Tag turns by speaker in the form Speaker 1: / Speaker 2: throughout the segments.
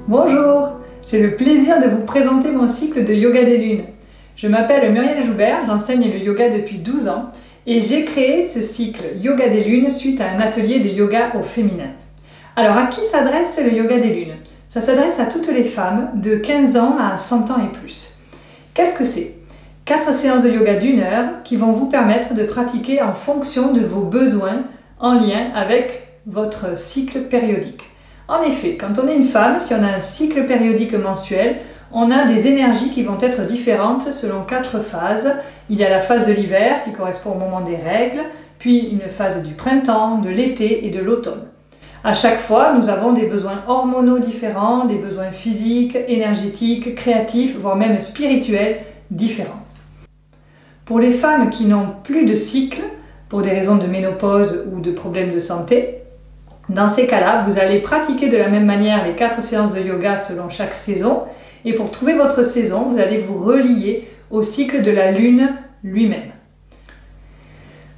Speaker 1: Bonjour, j'ai le plaisir de vous présenter mon cycle de yoga des lunes. Je m'appelle Muriel Joubert, j'enseigne le yoga depuis 12 ans et j'ai créé ce cycle yoga des lunes suite à un atelier de yoga au féminin. Alors à qui s'adresse le yoga des lunes? Ça s'adresse à toutes les femmes de 15 ans à 100 ans et plus. Qu'est-ce que c'est? 4 séances de yoga d'1 heure qui vont vous permettre de pratiquer en fonction de vos besoins en lien avec votre cycle périodique. En effet, quand on est une femme, si on a un cycle périodique mensuel, on a des énergies qui vont être différentes selon 4 phases. Il y a la phase de l'hiver qui correspond au moment des règles, puis une phase du printemps, de l'été et de l'automne. À chaque fois, nous avons des besoins hormonaux différents, des besoins physiques, énergétiques, créatifs, voire même spirituels différents. Pour les femmes qui n'ont plus de cycle, pour des raisons de ménopause ou de problèmes de santé, dans ces cas-là, vous allez pratiquer de la même manière les 4 séances de yoga selon chaque saison. Et pour trouver votre saison, vous allez vous relier au cycle de la lune lui-même.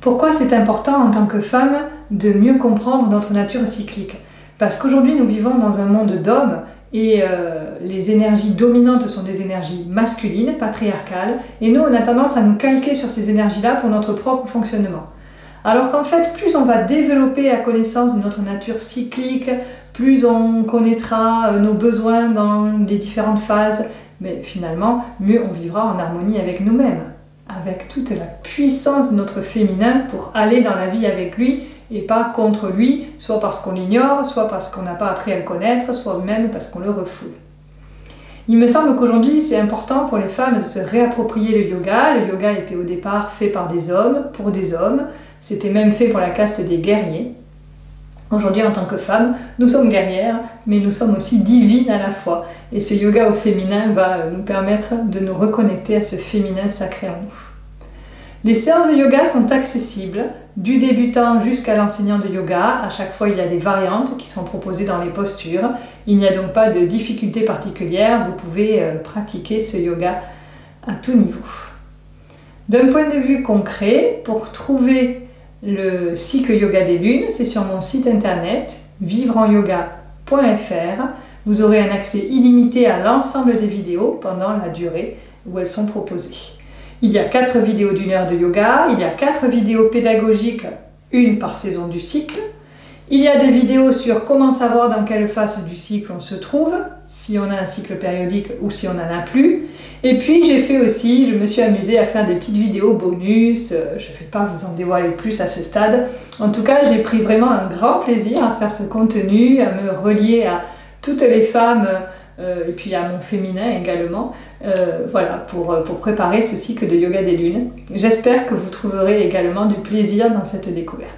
Speaker 1: Pourquoi c'est important en tant que femme de mieux comprendre notre nature cyclique? Parce qu'aujourd'hui, nous vivons dans un monde d'hommes et les énergies dominantes sont des énergies masculines, patriarcales. Et nous, on a tendance à nous calquer sur ces énergies-là pour notre propre fonctionnement. Alors qu'en fait, plus on va développer la connaissance de notre nature cyclique, plus on connaîtra nos besoins dans les différentes phases, mais finalement, mieux on vivra en harmonie avec nous-mêmes, avec toute la puissance de notre féminin pour aller dans la vie avec lui et pas contre lui, soit parce qu'on l'ignore, soit parce qu'on n'a pas appris à le connaître, soit même parce qu'on le refoule. Il me semble qu'aujourd'hui, c'est important pour les femmes de se réapproprier le yoga. Le yoga était au départ fait par des hommes, pour des hommes. C'était même fait pour la caste des guerriers. Aujourd'hui, en tant que femmes, nous sommes guerrières, mais nous sommes aussi divines à la fois. Et ce yoga au féminin va nous permettre de nous reconnecter à ce féminin sacré en nous. Les séances de yoga sont accessibles, du débutant jusqu'à l'enseignant de yoga. À chaque fois, il y a des variantes qui sont proposées dans les postures. Il n'y a donc pas de difficulté particulière. Vous pouvez pratiquer ce yoga à tout niveau. D'un point de vue concret, pour trouver le cycle yoga des lunes, c'est sur mon site internet vivre-en-yoga.fr. Vous aurez un accès illimité à l'ensemble des vidéos pendant la durée où elles sont proposées. Il y a 4 vidéos d'1 heure de yoga, il y a 4 vidéos pédagogiques, une par saison du cycle. Il y a des vidéos sur comment savoir dans quelle phase du cycle on se trouve, si on a un cycle périodique ou si on n'en a plus. Et puis je me suis amusée à faire des petites vidéos bonus, je ne vais pas vous en dévoiler plus à ce stade. En tout cas, j'ai pris vraiment un grand plaisir à faire ce contenu, à me relier à toutes les femmes et puis à mon féminin également, voilà, pour préparer ce cycle de yoga des lunes. J'espère que vous trouverez également du plaisir dans cette découverte.